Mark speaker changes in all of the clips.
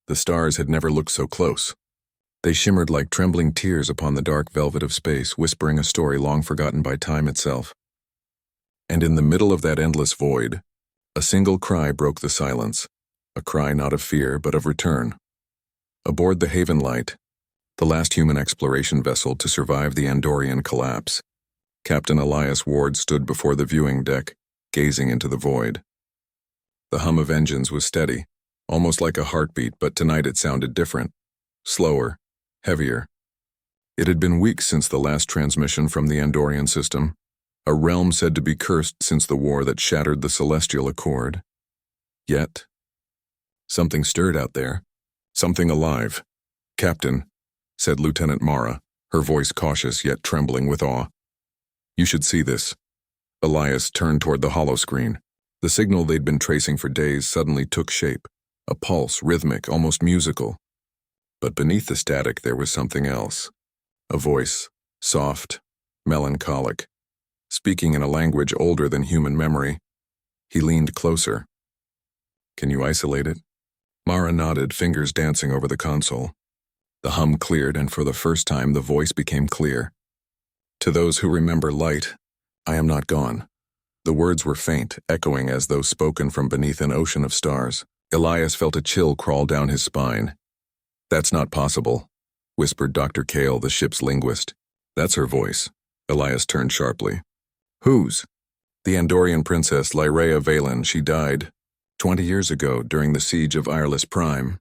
Speaker 1: The stars had never looked so close. They shimmered like trembling tears upon the dark velvet of space, whispering a story long forgotten by time itself. And in the middle of that endless void, a single cry broke the silence, a cry not of fear but of return. Aboard the Haven Light, the last human exploration vessel to survive the Andorian collapse, Captain Elias Ward stood before the viewing deck, gazing into the void. The hum of engines was steady, almost like a heartbeat, but tonight it sounded different, slower, heavier. It had been weeks since the last transmission from the Andorian system, a realm said to be cursed since the war that shattered the celestial accord. Yet, something stirred out there, something alive. "Captain," said Lieutenant Mara, her voice cautious yet trembling with awe. "You should see this." Elias turned toward the holoscreen. The signal they'd been tracing for days suddenly took shape, a pulse, rhythmic, almost musical. But beneath the static there was something else. A voice, soft, melancholic, speaking in a language older than human memory. He leaned closer. "Can you isolate it?" Mara nodded, fingers dancing over the console. The hum cleared, and for the first time the voice became clear. "To those who remember light, I am not gone." The words were faint, echoing as though spoken from beneath an ocean of stars. Elias felt a chill crawl down his spine. "That's not possible," whispered Dr. Kale, the ship's linguist. "That's her voice." Elias turned sharply. "Whose?" "The Andorian princess Lyraea Valen. She died 20 years ago during the siege of Ireless Prime."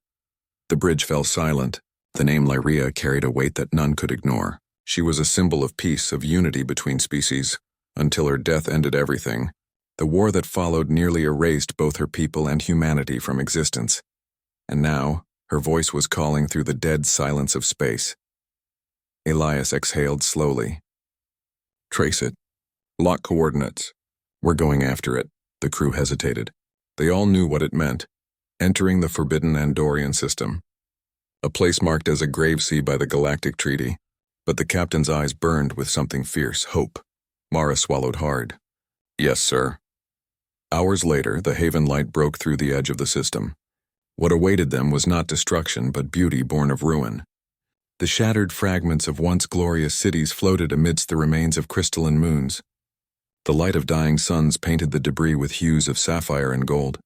Speaker 1: The bridge fell silent. The name Lyraea carried a weight that none could ignore. She was a symbol of peace, of unity between species, until her death ended everything. The war that followed nearly erased both her people and humanity from existence. And now, her voice was calling through the dead silence of space. Elias exhaled slowly. "Trace it. Lock coordinates. We're going after it." The crew hesitated. They all knew what it meant. Entering the forbidden Andorian system. A place marked as a gravesea by the Galactic Treaty. But the captain's eyes burned with something fierce, hope. Mara swallowed hard. "Yes, sir." Hours later, the Haven Light broke through the edge of the system. What awaited them was not destruction, but beauty born of ruin. The shattered fragments of once glorious cities floated amidst the remains of crystalline moons. The light of dying suns painted the debris with hues of sapphire and gold.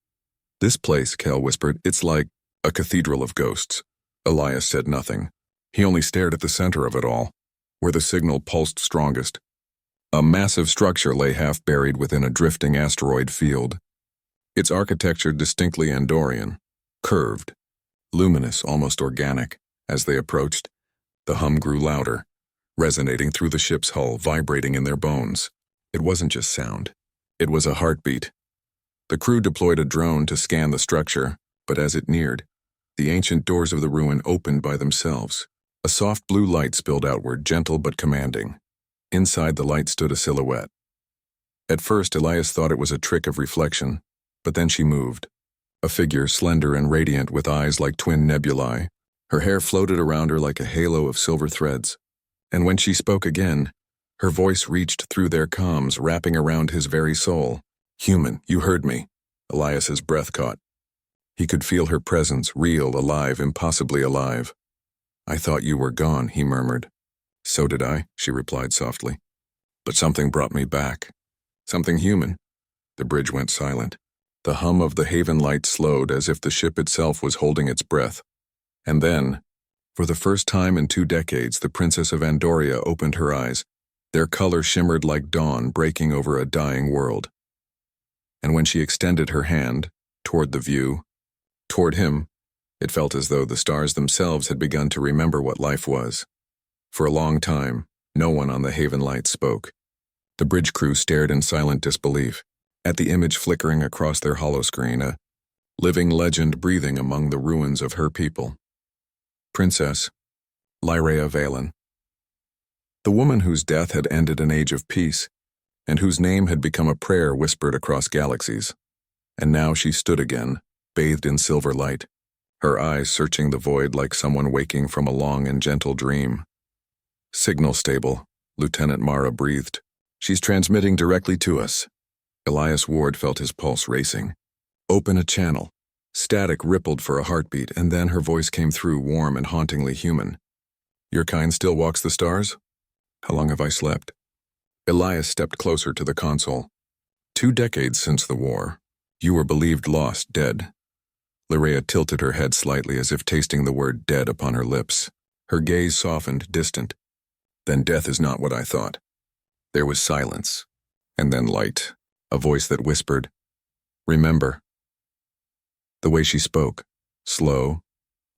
Speaker 1: "This place," Cal whispered, "it's like a cathedral of ghosts." Elias said nothing. He only stared at the center of it all, where the signal pulsed strongest. A massive structure lay half-buried within a drifting asteroid field. Its architecture distinctly Andorian, curved, luminous, almost organic. As they approached, the hum grew louder, resonating through the ship's hull, vibrating in their bones. It wasn't just sound. It was a heartbeat. The crew deployed a drone to scan the structure, but as it neared, the ancient doors of the ruin opened by themselves. A soft blue light spilled outward, gentle but commanding. Inside the light stood a silhouette. At first, Elias thought it was a trick of reflection, but then she moved. A figure, slender and radiant, with eyes like twin nebulae. Her hair floated around her like a halo of silver threads. And when she spoke again, her voice reached through their comms, wrapping around his very soul. "Human, you heard me." Elias's breath caught. He could feel her presence, real, alive, impossibly alive. "I thought you were gone," he murmured. "So did I," she replied softly. "But something brought me back. Something human." The bridge went silent. The hum of the Haven Light slowed, as if the ship itself was holding its breath. And then, for the first time in 2 decades, the Princess of Andoria opened her eyes. Their color shimmered like dawn breaking over a dying world. And when she extended her hand, toward the view, toward him, it felt as though the stars themselves had begun to remember what life was. For a long time, no one on the Haven Light spoke. The bridge crew stared in silent disbelief at the image flickering across their holoscreen, a living legend breathing among the ruins of her people. Princess Lyraea Valen. The woman whose death had ended an age of peace, and whose name had become a prayer whispered across galaxies. And now she stood again, bathed in silver light, her eyes searching the void like someone waking from a long and gentle dream. "Signal stable," Lieutenant Mara breathed. "She's transmitting directly to us." Elias Ward felt his pulse racing. "Open a channel." Static rippled for a heartbeat, and then her voice came through, warm and hauntingly human. Your kind still walks the stars? How long have I slept? Elias stepped closer to the console. 2 decades since the war. You were believed lost, dead. Lyraea tilted her head slightly as if tasting the word dead upon her lips. Her gaze softened, distant. Then death is not what I thought. There was silence, and then light, a voice that whispered, remember. The way she spoke, slow,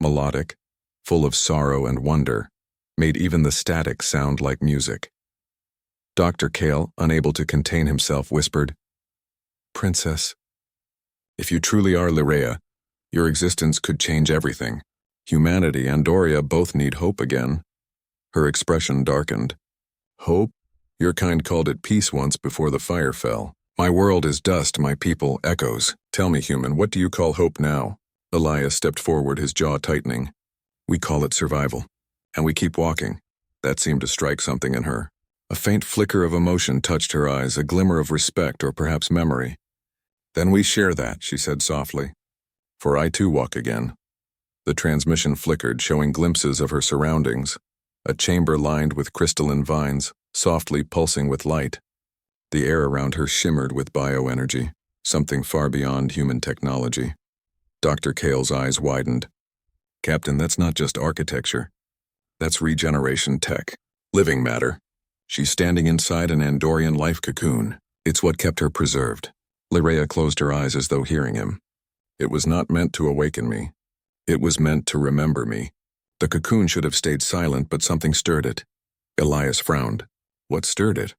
Speaker 1: melodic, full of sorrow and wonder, made even the static sound like music. Dr. Kale, unable to contain himself, whispered, Princess, if you truly are Lyraea, your existence could change everything. Humanity and Doria both need hope again. Her expression darkened. Hope? Your kind called it peace once before the fire fell. My world is dust, my people echoes. Tell me, human, what do you call hope now? Elias stepped forward, his jaw tightening. We call it survival. And we keep walking. That seemed to strike something in her. A faint flicker of emotion touched her eyes, a glimmer of respect or perhaps memory. Then we share that, she said softly. For I too walk again. The transmission flickered, showing glimpses of her surroundings. A chamber lined with crystalline vines, softly pulsing with light. The air around her shimmered with bioenergy, something far beyond human technology. Dr. Kale's eyes widened. Captain, that's not just architecture. That's regeneration tech. Living matter. She's standing inside an Andorian life cocoon. It's what kept her preserved. Lyraea closed her eyes as though hearing him. It was not meant to awaken me. It was meant to remember me. The cocoon should have stayed silent, but something stirred it. Elias frowned. What stirred it?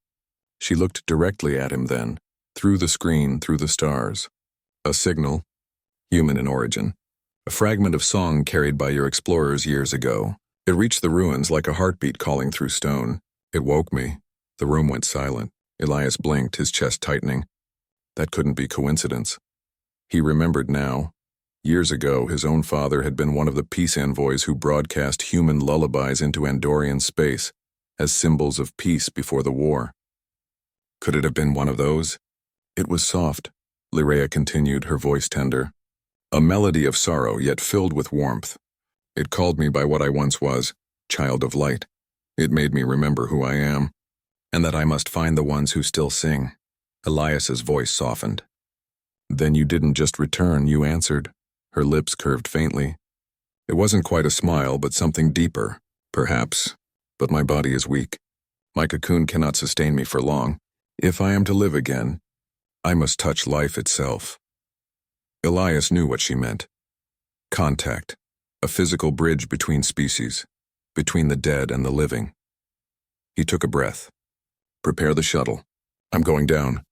Speaker 1: She looked directly at him then, through the screen, through the stars. A signal, human in origin. A fragment of song carried by your explorers years ago. It reached the ruins like a heartbeat calling through stone. It woke me. The room went silent. Elias blinked, his chest tightening. That couldn't be coincidence. He remembered now. Years ago, his own father had been one of the peace envoys who broadcast human lullabies into Andorian space as symbols of peace before the war. Could it have been one of those? It was soft, Lyraea continued, her voice tender. A melody of sorrow, yet filled with warmth. It called me by what I once was, child of light. It made me remember who I am, and that I must find the ones who still sing. Elias's voice softened. Then you didn't just return, you answered. Her lips curved faintly. It wasn't quite a smile, but something deeper, perhaps. But my body is weak. My cocoon cannot sustain me for long. If I am to live again, I must touch life itself. Elias knew what she meant. Contact, a physical bridge between species, between the dead and the living. He took a breath. Prepare the shuttle. I'm going down.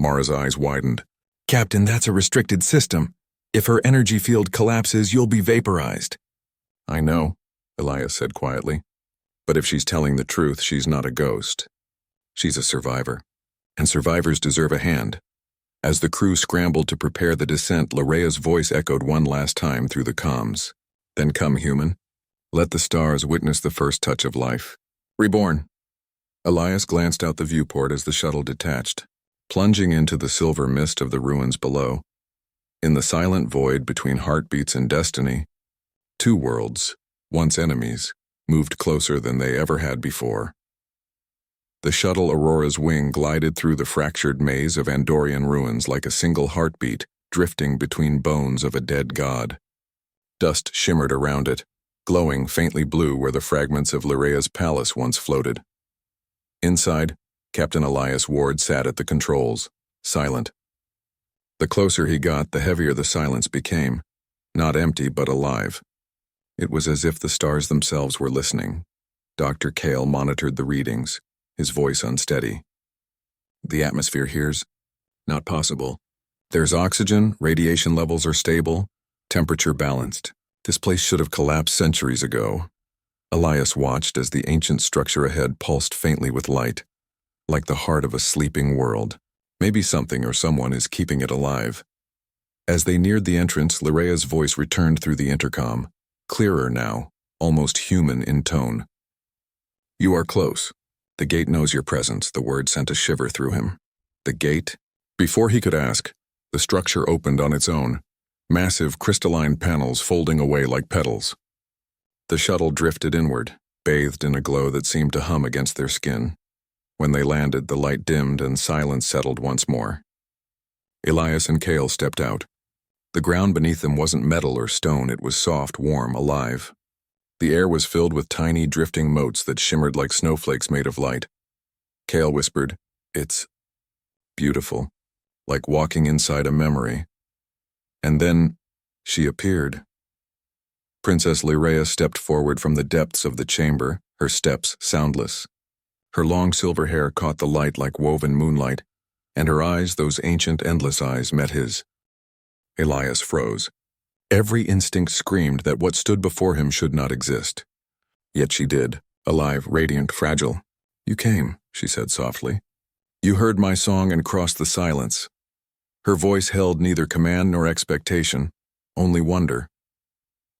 Speaker 1: Mara's eyes widened. Captain, that's a restricted system. If her energy field collapses, you'll be vaporized. I know, Elias said quietly. But if she's telling the truth, she's not a ghost. She's a survivor. And survivors deserve a hand. As the crew scrambled to prepare the descent, Lyraea's voice echoed one last time through the comms. Then come, human. Let the stars witness the first touch of life. Reborn. Elias glanced out the viewport as the shuttle detached, plunging into the silver mist of the ruins below. In the silent void between heartbeats and destiny, 2 worlds, once enemies, moved closer than they ever had before. The shuttle Aurora's wing glided through the fractured maze of Andorian ruins like a single heartbeat drifting between bones of a dead god. Dust shimmered around it, glowing faintly blue where the fragments of Lyraea's palace once floated. Inside, Captain Elias Ward sat at the controls, silent. The closer he got, the heavier the silence became, not empty but alive. It was as if the stars themselves were listening. Dr. Kale monitored the readings, his voice unsteady. The atmosphere here's not possible. There's oxygen, radiation levels are stable, temperature balanced. This place should have collapsed centuries ago. Elias watched as the ancient structure ahead pulsed faintly with light, like the heart of a sleeping world. Maybe something or someone is keeping it alive. As they neared the entrance, Lyraea's voice returned through the intercom, clearer now, almost human in tone. You are close. The gate knows your presence, the word sent a shiver through him. The gate? Before he could ask, the structure opened on its own. massive crystalline panels folding away like petals. The shuttle drifted inward, bathed in a glow that seemed to hum against their skin. When they landed, the light dimmed and silence settled once more. Elias and Kale stepped out. The ground beneath them wasn't metal or stone, it was soft, warm, alive. The air was filled with tiny, drifting motes that shimmered like snowflakes made of light. Kale whispered, "It's beautiful, like walking inside a memory." And then she appeared. Princess Lyraea stepped forward from the depths of the chamber, her steps soundless. Her long silver hair caught the light like woven moonlight, and her eyes, those ancient, endless eyes, met his. Elias froze. Every instinct screamed that what stood before him should not exist. Yet she did, alive, radiant, fragile. "You came," she said softly. "You heard my song and crossed the silence." Her voice held neither command nor expectation, only wonder.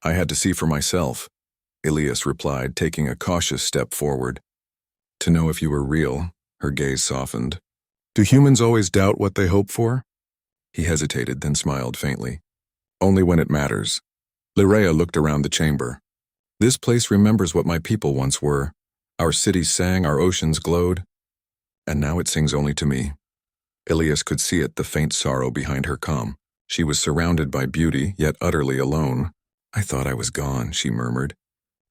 Speaker 1: "I had to see for myself," Elias replied, taking a cautious step forward. "To know if you were real," her gaze softened. "Do humans always doubt what they hope for?" He hesitated, then smiled faintly. "Only when it matters." Lyraea looked around the chamber. "This place remembers what my people once were. Our cities sang, our oceans glowed. And now it sings only to me." Elias could see it, the faint sorrow behind her calm. She was surrounded by beauty, yet utterly alone. "I thought I was gone," she murmured.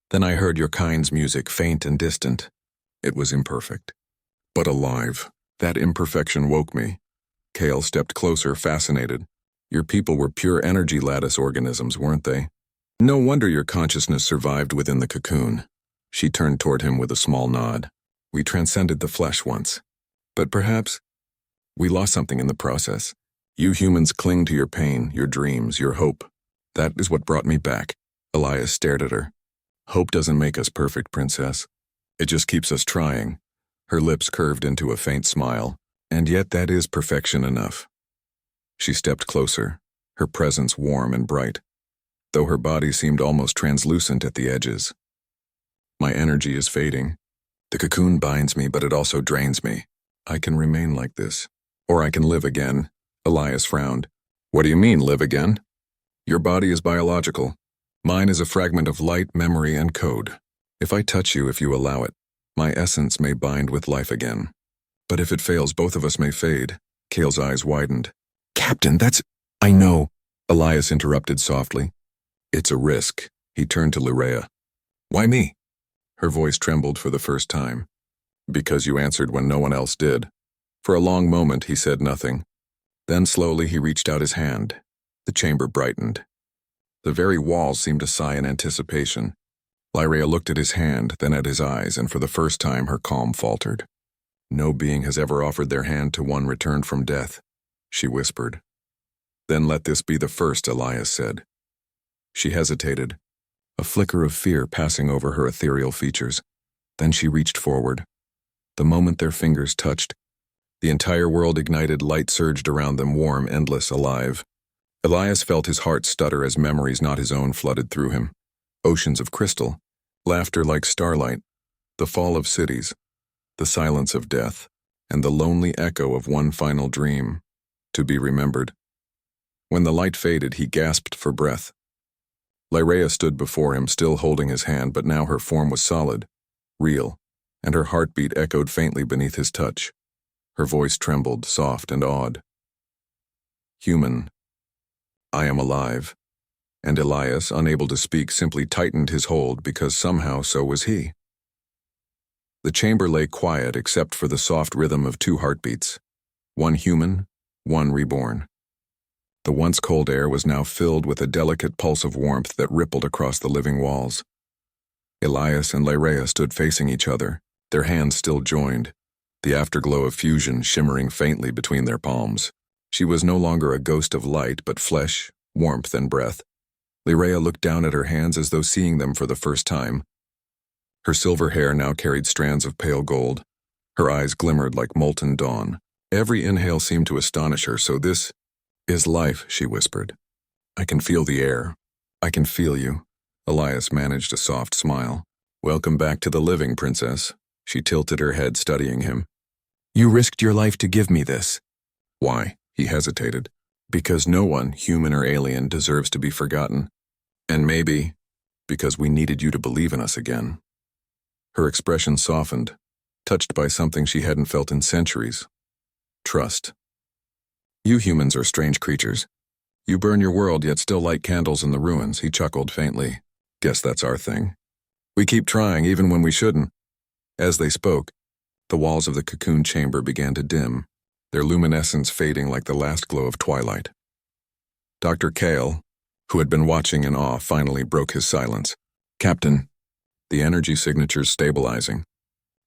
Speaker 1: "Then I heard your kind's music, faint and distant. It was imperfect, but alive. That imperfection woke me." Kale stepped closer, fascinated. "Your people were pure energy lattice organisms, weren't they? No wonder your consciousness survived within the cocoon." She turned toward him with a small nod. "We transcended the flesh once. But perhaps we lost something in the process. You humans cling to your pain, your dreams, your hope. That is what brought me back." Elias stared at her. "Hope doesn't make us perfect, Princess. It just keeps us trying." Her lips curved into a faint smile. "And yet that is perfection enough." She stepped closer, her presence warm and bright, though her body seemed almost translucent at the edges. "My energy is fading. The cocoon binds me, but it also drains me. I can remain like this, or I can live again." Elias frowned. "What do you mean, live again?" "Your body is biological. Mine is a fragment of light, memory, and code. If I touch you, if you allow it, my essence may bind with life again. But if it fails, both of us may fade." Kale's eyes widened. "Captain, that's—" "I know," Elias interrupted softly. "It's a risk." He turned to Lyraea. "Why me?" Her voice trembled for the first time. "Because you answered when no one else did." For a long moment he said nothing. Then slowly he reached out his hand. The chamber brightened. The very walls seemed to sigh in anticipation. Lyraea looked at his hand, then at his eyes, and for the first time her calm faltered. "No being has ever offered their hand to one returned from death," she whispered. "Then let this be the first," Elias said. She hesitated, a flicker of fear passing over her ethereal features. Then she reached forward. The moment their fingers touched, the entire world ignited, light surged around them, warm, endless, alive. Elias felt his heart stutter as memories not his own flooded through him. Oceans of crystal, laughter like starlight, the fall of cities, the silence of death, and the lonely echo of one final dream, to be remembered. When the light faded, he gasped for breath. Lyraea stood before him, still holding his hand, but now her form was solid, real, and her heartbeat echoed faintly beneath his touch. Her voice trembled, soft and awed. "Human, I am alive." And Elias, unable to speak, simply tightened his hold because somehow so was he. The chamber lay quiet except for the soft rhythm of two heartbeats, one human, one reborn. The once cold air was now filled with a delicate pulse of warmth that rippled across the living walls. Elias and Lyraea stood facing each other, their hands still joined, the afterglow of fusion shimmering faintly between their palms. She was no longer a ghost of light, but flesh, warmth, and breath. Lyraea looked down at her hands as though seeing them for the first time. Her silver hair now carried strands of pale gold. Her eyes glimmered like molten dawn. Every inhale seemed to astonish her. "So this is life," she whispered. "I can feel the air. I can feel you." Elias managed a soft smile. "Welcome back to the living, Princess." She tilted her head, studying him. "You risked your life to give me this." "Why?" He hesitated. Because no one, human or alien, deserves to be forgotten. And maybe because we needed you to believe in us again. Her expression softened, touched by something she hadn't felt in centuries. Trust. You humans are strange creatures. You burn your world yet still light candles in the ruins, he chuckled faintly. Guess that's our thing. We keep trying even when we shouldn't. As they spoke, the walls of the cocoon chamber began to dim, their luminescence fading like the last glow of twilight. Dr. Kale, who had been watching in awe, finally broke his silence. Captain, the energy signature's stabilizing.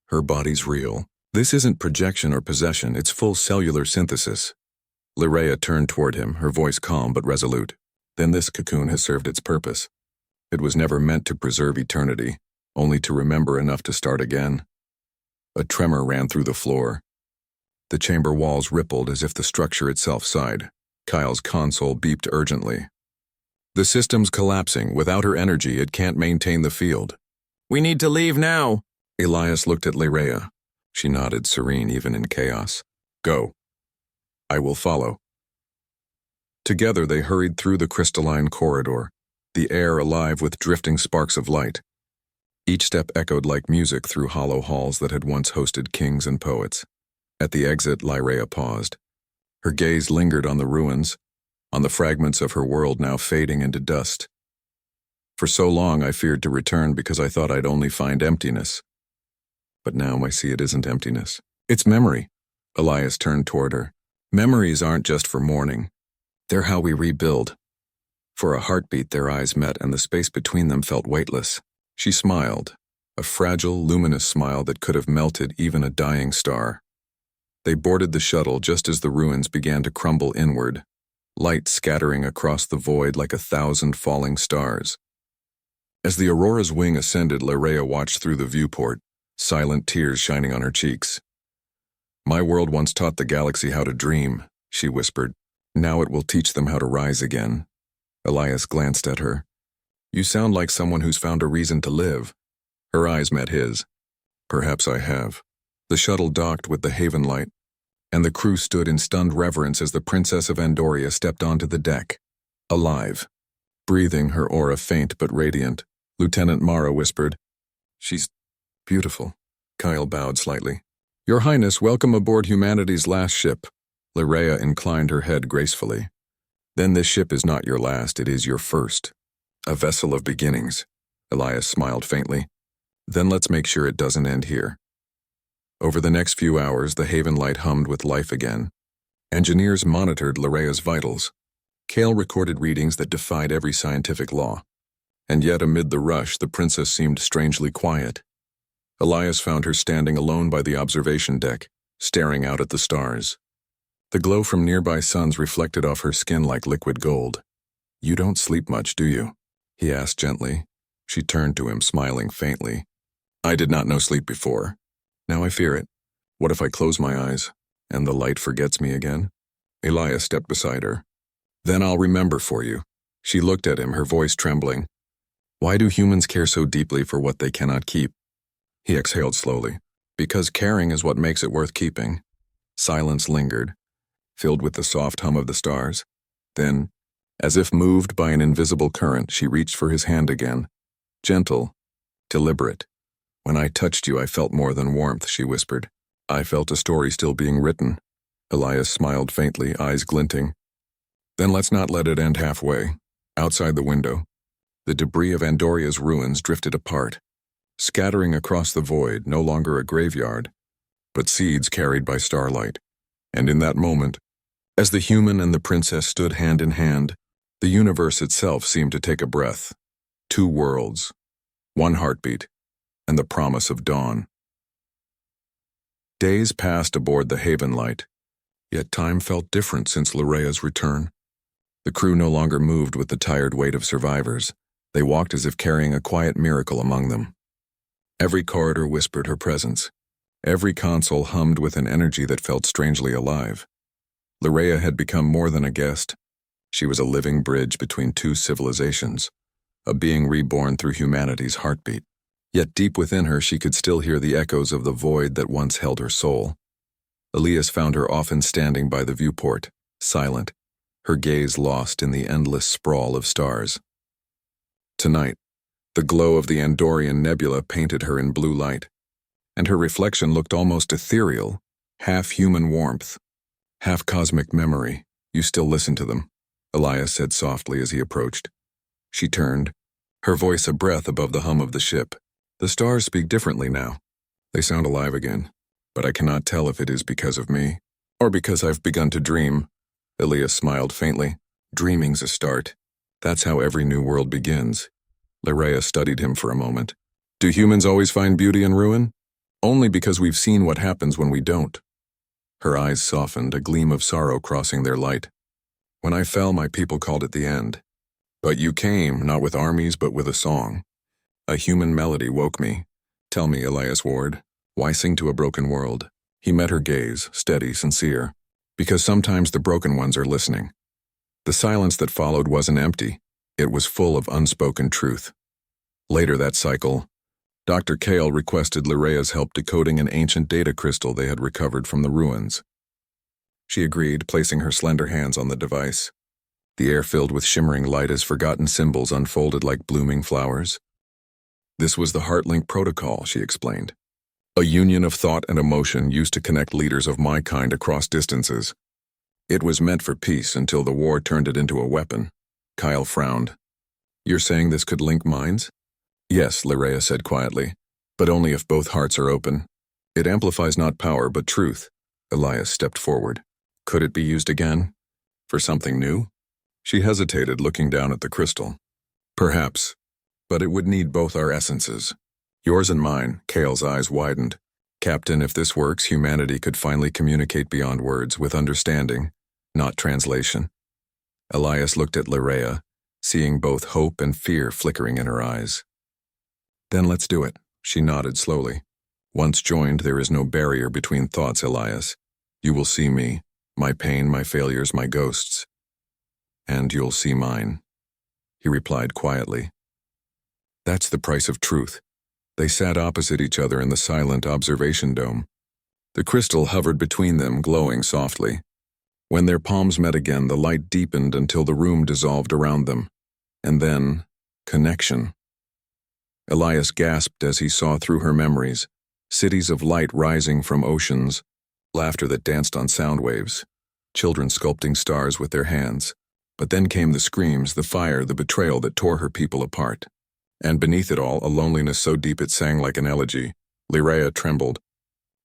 Speaker 1: Her body's real. This isn't projection or possession, it's full cellular synthesis. Lyraea turned toward him, her voice calm but resolute. Then this cocoon has served its purpose. It was never meant to preserve eternity, only to remember enough to start again. A tremor ran through the floor. The chamber walls rippled as if the structure itself sighed. Kyle's console beeped urgently. The system's collapsing. Without her energy, it can't maintain the field. We need to leave now. Elias looked at Lyraea. She nodded, serene even in chaos. Go. I will follow. Together they hurried through the crystalline corridor, the air alive with drifting sparks of light. Each step echoed like music through hollow halls that had once hosted kings and poets. At the exit, Lyraea paused. Her gaze lingered on the ruins, on the fragments of her world now fading into dust. For so long I feared to return because I thought I'd only find emptiness. But now I see it isn't emptiness. It's memory. Elias turned toward her. Memories aren't just for mourning. They're how we rebuild. For a heartbeat, their eyes met and the space between them felt weightless. She smiled, a fragile, luminous smile that could have melted even a dying star. They boarded the shuttle just as the ruins began to crumble inward, light scattering across the void like 1,000 falling stars. As the Aurora's wing ascended, Lyraea watched through the viewport, silent tears shining on her cheeks. My world once taught the galaxy how to dream, she whispered. Now it will teach them how to rise again. Elias glanced at her. You sound like someone who's found a reason to live. Her eyes met his. Perhaps I have. The shuttle docked with the Haven light, and the crew stood in stunned reverence as the Princess of Andoria stepped onto the deck. Alive. Breathing, her aura faint but radiant, Lieutenant Mara whispered, She's beautiful. Kyle bowed slightly. Your Highness, welcome aboard humanity's last ship. Lyraea inclined her head gracefully. Then this ship is not your last, it is your first. A vessel of beginnings. Elias smiled faintly. Then let's make sure it doesn't end here. Over the next few hours, the Haven light hummed with life again. Engineers monitored Lyraea's vitals. Kale recorded readings that defied every scientific law. And yet, amid the rush, the princess seemed strangely quiet. Elias found her standing alone by the observation deck, staring out at the stars. The glow from nearby suns reflected off her skin like liquid gold. You don't sleep much, do you? He asked gently. She turned to him, smiling faintly. I did not know sleep before. Now I fear it. What if I close my eyes, and the light forgets me again? Elias stepped beside her. Then I'll remember for you. She looked at him, her voice trembling. Why do humans care so deeply for what they cannot keep? He exhaled slowly. Because caring is what makes it worth keeping. Silence lingered, filled with the soft hum of the stars. Then, as if moved by an invisible current, she reached for his hand again. Gentle, deliberate. When I touched you, I felt more than warmth, she whispered. I felt a story still being written. Elias smiled faintly, eyes glinting. Then let's not let it end halfway. Outside the window, the debris of Andoria's ruins drifted apart, scattering across the void, no longer a graveyard, but seeds carried by starlight. And in that moment, as the human and the princess stood hand in hand, the universe itself seemed to take a breath. 2 worlds, 1 heartbeat, and the promise of dawn. Days passed aboard the Haven light, yet time felt different since Lyraea's return. The crew no longer moved with the tired weight of survivors. They walked as if carrying a quiet miracle among them. Every corridor whispered her presence. Every console hummed with an energy that felt strangely alive. Lyraea had become more than a guest. She was a living bridge between 2 civilizations, a being reborn through humanity's heartbeat. Yet deep within her she could still hear the echoes of the void that once held her soul. Elias found her often standing by the viewport, silent, her gaze lost in the endless sprawl of stars. Tonight, the glow of the Andorian nebula painted her in blue light, and her reflection looked almost ethereal, half human warmth, half cosmic memory. You still listen to them, Elias said softly as he approached. She turned, her voice a breath above the hum of the ship. The stars speak differently now. They sound alive again, but I cannot tell if it is because of me, or because I've begun to dream. Elias smiled faintly. Dreaming's a start. That's how every new world begins. Lyraea studied him for a moment. Do humans always find beauty in ruin? Only because we've seen what happens when we don't. Her eyes softened, a gleam of sorrow crossing their light. When I fell, my people called it the end. But you came, not with armies, but with a song. A human melody woke me. Tell me, Elias Ward, why sing to a broken world? He met her gaze, steady, sincere. Because sometimes the broken ones are listening. The silence that followed wasn't empty. It was full of unspoken truth. Later that cycle, Dr. Kale requested Lyraea's help decoding an ancient data crystal they had recovered from the ruins. She agreed, placing her slender hands on the device. The air filled with shimmering light as forgotten symbols unfolded like blooming flowers. This was the Heartlink Protocol, she explained. A union of thought and emotion used to connect leaders of my kind across distances. It was meant for peace until the war turned it into a weapon. Kyle frowned. You're saying this could link minds? Yes, Lyraea said quietly, but only if both hearts are open. It amplifies not power, but truth. Elias stepped forward. Could it be used again? For something new? She hesitated, looking down at the crystal. Perhaps, but it would need both our essences. Yours and mine. Kale's eyes widened. Captain, if this works, humanity could finally communicate beyond words, with understanding, not translation. Elias looked at Lyraea, seeing both hope and fear flickering in her eyes. Then let's do it, she nodded slowly. Once joined, there is no barrier between thoughts, Elias. You will see me, my pain, my failures, my ghosts. And you'll see mine, he replied quietly. That's the price of truth. They sat opposite each other in the silent observation dome. The crystal hovered between them, glowing softly. When their palms met again, the light deepened until the room dissolved around them. And then, connection. Elias gasped as he saw through her memories, cities of light rising from oceans, laughter that danced on sound waves, children sculpting stars with their hands. But then came the screams, the fire, the betrayal that tore her people apart. And beneath it all, a loneliness so deep it sang like an elegy. Lyraea trembled.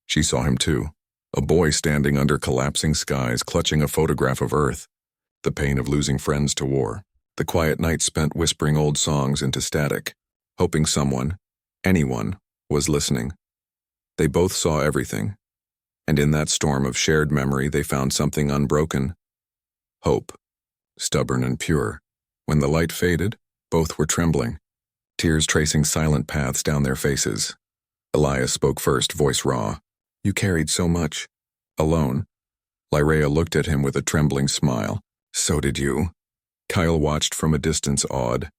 Speaker 1: She saw him too, a boy standing under collapsing skies, clutching a photograph of Earth. The pain of losing friends to war. The quiet night spent whispering old songs into static, hoping someone, anyone, was listening. They both saw everything. And in that storm of shared memory, they found something unbroken. Hope. Stubborn and pure. When the light faded, both were trembling, tears tracing silent paths down their faces. Elias spoke first, voice raw. You carried so much. Alone. Lyraea looked at him with a trembling smile. So did you. Kyle watched from a distance, awed.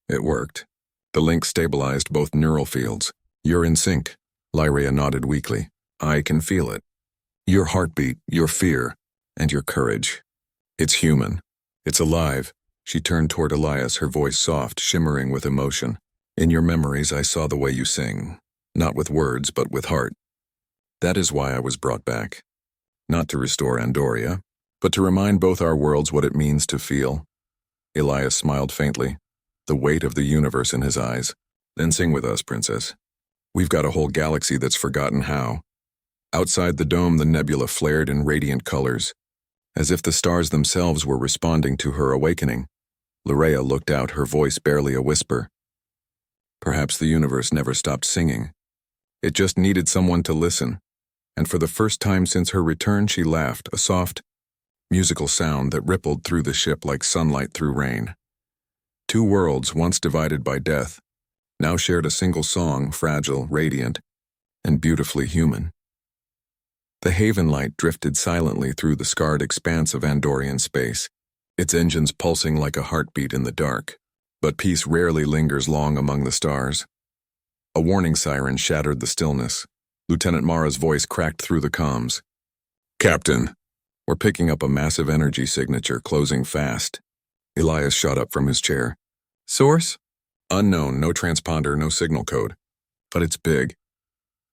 Speaker 1: It worked. The link stabilized both neural fields. You're in sync. Lyraea nodded weakly. I can feel it. Your heartbeat, your fear, and your courage. It's human. It's alive. She turned toward Elias, her voice soft, shimmering with emotion. In your memories, I saw the way you sing. Not with words, but with heart. That is why I was brought back. Not to restore Andoria, but to remind both our worlds what it means to feel. Elias smiled faintly, the weight of the universe in his eyes. Then sing with us, Princess. We've got a whole galaxy that's forgotten how. Outside the dome, the nebula flared in radiant colors, as if the stars themselves were responding to her awakening. Lyraea looked out, her voice barely a whisper. Perhaps the universe never stopped singing. It just needed someone to listen. And for the first time since her return, she laughed, a soft, musical sound that rippled through the ship like sunlight through rain. Two worlds, once divided by death, now shared a single song, fragile, radiant, and beautifully human. The Haven light drifted silently through the scarred expanse of Andorian space, its engines pulsing like a heartbeat in the dark. But peace rarely lingers long among the stars. A warning siren shattered the stillness. Lieutenant Mara's voice cracked through the comms. Captain, We're picking up a massive energy signature, closing fast. Elias shot up from his chair. Source? Unknown, no transponder, no signal code. But it's big.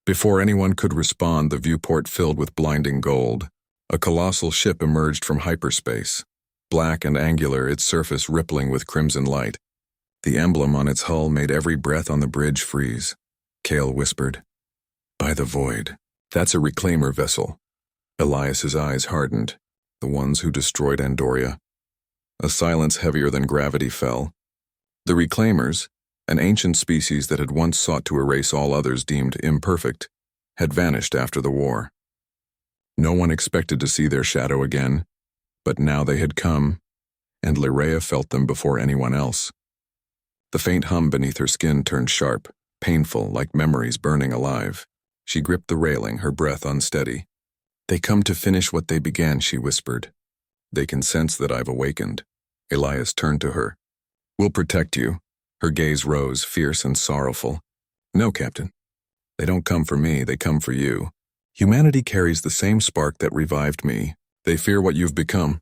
Speaker 1: Before anyone could respond, the viewport filled with blinding gold. A colossal ship emerged from hyperspace. Black and angular, its surface rippling with crimson light. The emblem on its hull made every breath on the bridge freeze. Kale whispered, "By the void. That's a reclaimer vessel." Elias's eyes hardened. The ones who destroyed Andoria. A silence heavier than gravity fell. The reclaimers, an ancient species that had once sought to erase all others deemed imperfect, had vanished after the war. No one expected to see their shadow again, but now they had come, and Lyraea felt them before anyone else. The faint hum beneath her skin turned sharp, painful, like memories burning alive. She gripped the railing, her breath unsteady. "They come to finish what they began," she whispered. "They can sense that I've awakened." Elias turned to her. "We'll protect you." Her gaze rose, fierce and sorrowful. "No, Captain. They don't come for me, they come for you. Humanity carries the same spark that revived me. They fear what you've become."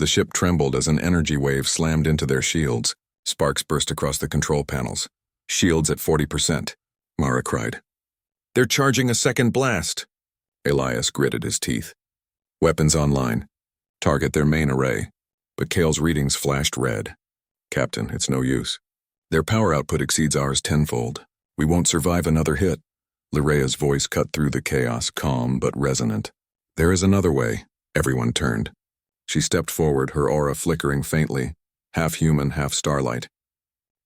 Speaker 1: The ship trembled as an energy wave slammed into their shields. Sparks burst across the control panels. "Shields at 40%, Mara cried. "They're charging a second blast." Elias gritted his teeth. "Weapons online. Target their main array." But Kale's readings flashed red. "Captain, it's no use. Their power output exceeds ours tenfold. We won't survive another hit." Lyraea's voice cut through the chaos, calm but resonant. "There is another way." Everyone turned. She stepped forward, her aura flickering faintly, half human, half starlight.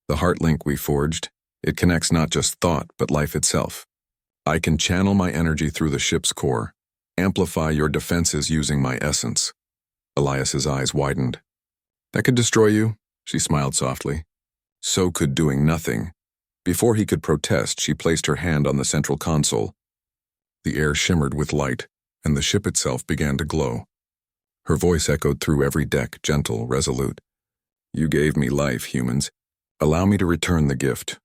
Speaker 1: "The heart link we forged, it connects not just thought, but life itself. I can channel my energy through the ship's core, amplify your defenses using my essence." Elias's eyes widened. "That could destroy you," she smiled softly. "So could doing nothing." Before he could protest, she placed her hand on the central console. The air shimmered with light, and the ship itself began to glow. Her voice echoed through every deck, gentle, resolute. "You gave me life, humans. Allow me to return the gift."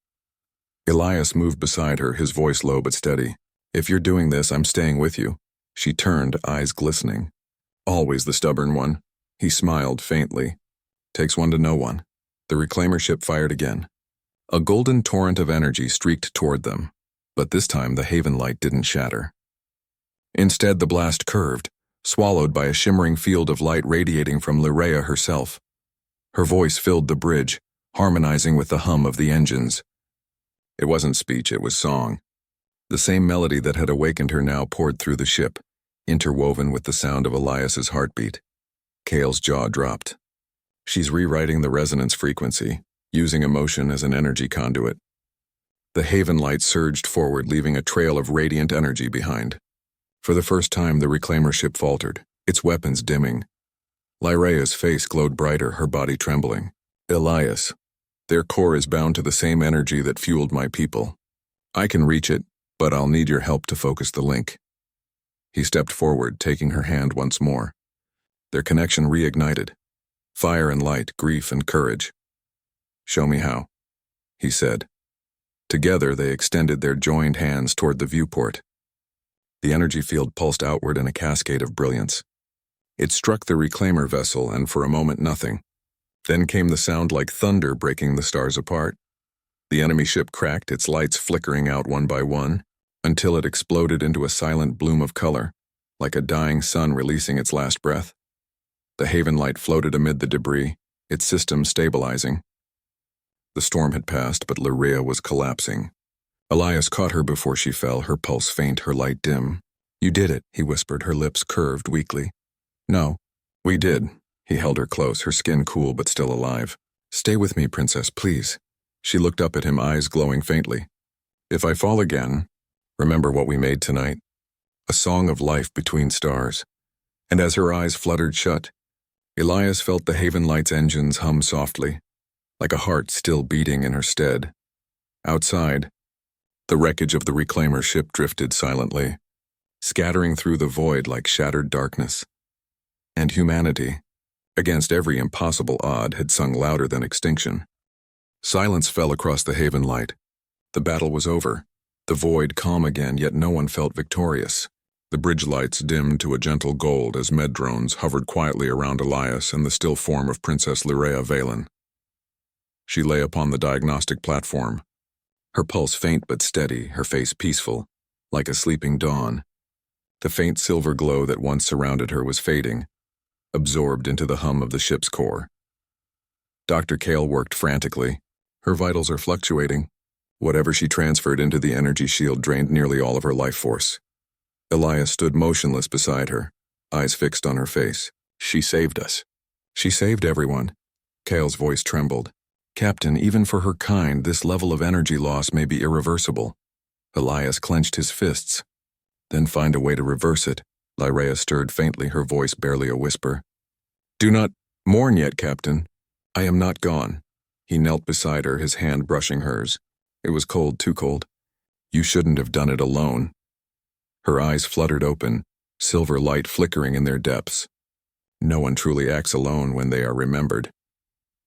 Speaker 1: Elias moved beside her, his voice low but steady. "If you're doing this, I'm staying with you." She turned, eyes glistening. "Always the stubborn one." He smiled faintly. "Takes one to know one." The reclaimer ship fired again. A golden torrent of energy streaked toward them, but this time the haven light didn't shatter. Instead, the blast curved, swallowed by a shimmering field of light radiating from Lyraea herself. Her voice filled the bridge, harmonizing with the hum of the engines. It wasn't speech, it was song. The same melody that had awakened her now poured through the ship, interwoven with the sound of Elias's heartbeat. Kale's jaw dropped. She's rewriting the resonance frequency, using emotion as an energy conduit. The haven light surged forward, leaving a trail of radiant energy behind. For the first time, the reclaimer ship faltered, its weapons dimming. Lyraea's face glowed brighter, her body trembling. "Elias, their core is bound to the same energy that fueled my people. I can reach it, but I'll need your help to focus the link." He stepped forward, taking her hand once more. Their connection reignited. Fire and light, grief and courage. "Show me how," he said. Together, they extended their joined hands toward the viewport. The energy field pulsed outward in a cascade of brilliance. It struck the reclaimer vessel, and for a moment nothing. Then came the sound like thunder breaking the stars apart. The enemy ship cracked, its lights flickering out one by one, until it exploded into a silent bloom of color, like a dying sun releasing its last breath. The haven light floated amid the debris, its system stabilizing. The storm had passed, but Lyraea was collapsing. Elias caught her before she fell, her pulse faint, her light dim. "You did it," he whispered, her lips curved weakly. "No, we did." He held her close, her skin cool but still alive. "Stay with me, Princess, please." She looked up at him, eyes glowing faintly. "If I fall again, remember what we made tonight. A song of life between stars." And as her eyes fluttered shut, Elias felt the haven light's engines hum softly, like a heart still beating in her stead. Outside, the wreckage of the reclaimer ship drifted silently, scattering through the void like shattered darkness. And humanity, against every impossible odd, had sung louder than extinction. Silence fell across the haven light. The battle was over, the void calm again, yet no one felt victorious. The bridge lights dimmed to a gentle gold as med drones hovered quietly around Elias and the still form of Princess Lyraea Valen. She lay upon the diagnostic platform, her pulse faint but steady, her face peaceful, like a sleeping dawn. The faint silver glow that once surrounded her was fading, absorbed into the hum of the ship's core. Dr. Kale worked frantically. Her vitals are fluctuating. Whatever she transferred into the energy shield drained nearly all of her life force. Elias stood motionless beside her, eyes fixed on her face. She saved us. She saved everyone. Kale's voice trembled. Captain, even for her kind, this level of energy loss may be irreversible. Elias clenched his fists. Then find a way to reverse it. Lyraea stirred faintly, her voice barely a whisper. Do not mourn yet, Captain. I am not gone. He knelt beside her, his hand brushing hers. It was cold, too cold. You shouldn't have done it alone. Her eyes fluttered open, silver light flickering in their depths. No one truly acts alone when they are remembered.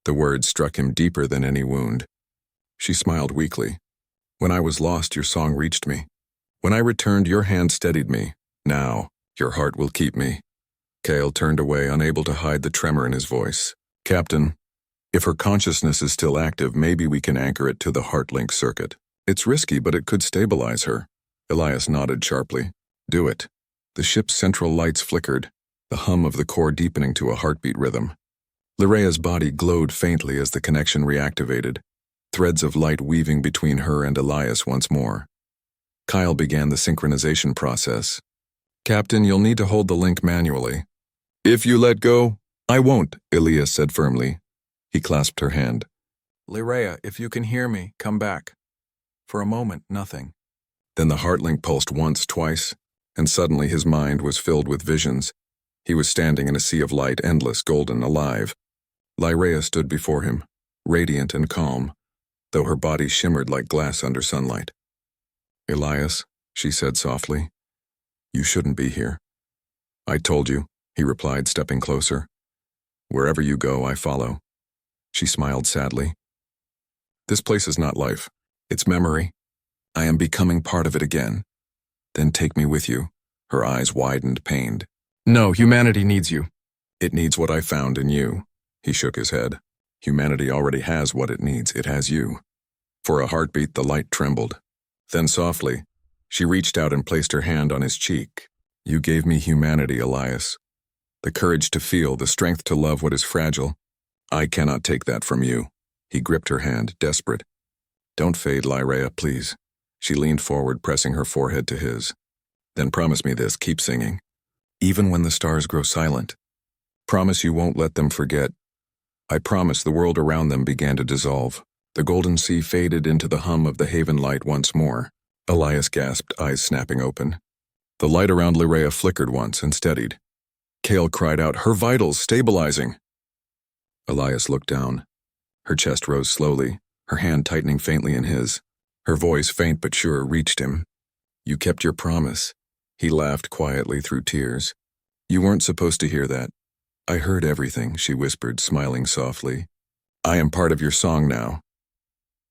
Speaker 1: The words struck him deeper than any wound. She smiled weakly. When I was lost, your song reached me. When I returned, your hand steadied me. Now, your heart will keep me. Kale turned away, unable to hide the tremor in his voice. Captain, if her consciousness is still active, maybe we can anchor it to the heart-link circuit. It's risky, but it could stabilize her. Elias nodded sharply. Do it. The ship's central lights flickered, the hum of the core deepening to a heartbeat rhythm. Lyraea's body glowed faintly as the connection reactivated, threads of light weaving between her and Elias once more. Kyle began the synchronization process. Captain, you'll need to hold the link manually. If you let go, I won't, Elias said firmly. He clasped her hand. Lyraea, if you can hear me, come back. For a moment, nothing. Then the heart link pulsed once, twice, and suddenly his mind was filled with visions. He was standing in a sea of light, endless, golden, alive. Lyraea stood before him, radiant and calm, though her body shimmered like glass under sunlight. Elias, she said softly, you shouldn't be here. I told you, he replied, stepping closer. Wherever you go, I follow. She smiled sadly. This place is not life. It's memory. I am becoming part of it again. Then take me with you. Her eyes widened, pained. No, humanity needs you. It needs what I found in you. He shook his head. Humanity already has what it needs. It has you. For a heartbeat, the light trembled. Then softly, she reached out and placed her hand on his cheek. You gave me humanity, Elias. The courage to feel, the strength to love what is fragile. I cannot take that from you. He gripped her hand, desperate. Don't fade, Lyraea, please. She leaned forward, pressing her forehead to his. Then promise me this, keep singing. Even when the stars grow silent. Promise you won't let them forget. I promise. The world around them began to dissolve. The golden sea faded into the hum of the haven light once more. Elias gasped, eyes snapping open. The light around Lyraea flickered once and steadied. Kale cried out, her vitals stabilizing. Elias looked down. Her chest rose slowly, her hand tightening faintly in his. Her voice, faint but sure, reached him. You kept your promise. He laughed quietly through tears. You weren't supposed to hear that. I heard everything, she whispered, smiling softly. I am part of your song now.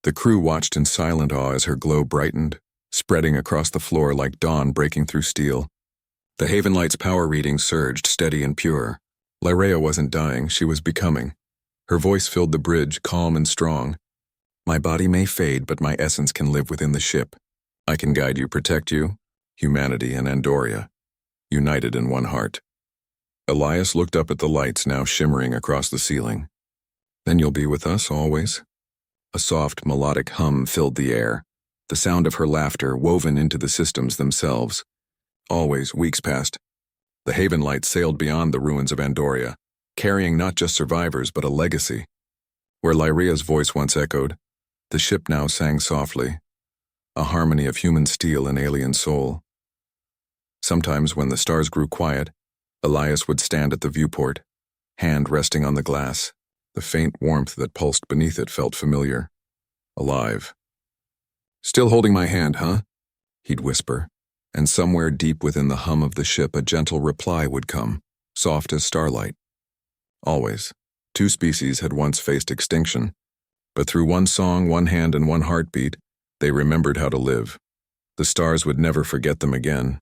Speaker 1: The crew watched in silent awe as her glow brightened, spreading across the floor like dawn breaking through steel. The Haven Light's power reading surged, steady and pure. Lyraea wasn't dying, she was becoming. Her voice filled the bridge, calm and strong. My body may fade, but my essence can live within the ship. I can guide you, protect you, humanity and Andoria, united in one heart. Elias looked up at the lights now shimmering across the ceiling. Then you'll be with us always? A soft, melodic hum filled the air, the sound of her laughter woven into the systems themselves. Always, weeks passed. The Haven Light sailed beyond the ruins of Andoria, carrying not just survivors but a legacy. Where Lyraea's voice once echoed, the ship now sang softly, a harmony of human steel and alien soul. Sometimes when the stars grew quiet, Elias would stand at the viewport, hand resting on the glass. The faint warmth that pulsed beneath it felt familiar, alive. Still holding my hand, huh? He'd whisper, and somewhere deep within the hum of the ship a gentle reply would come, soft as starlight. Always. Two species had once faced extinction, but through one song, one hand, and one heartbeat, they remembered how to live. The stars would never forget them again.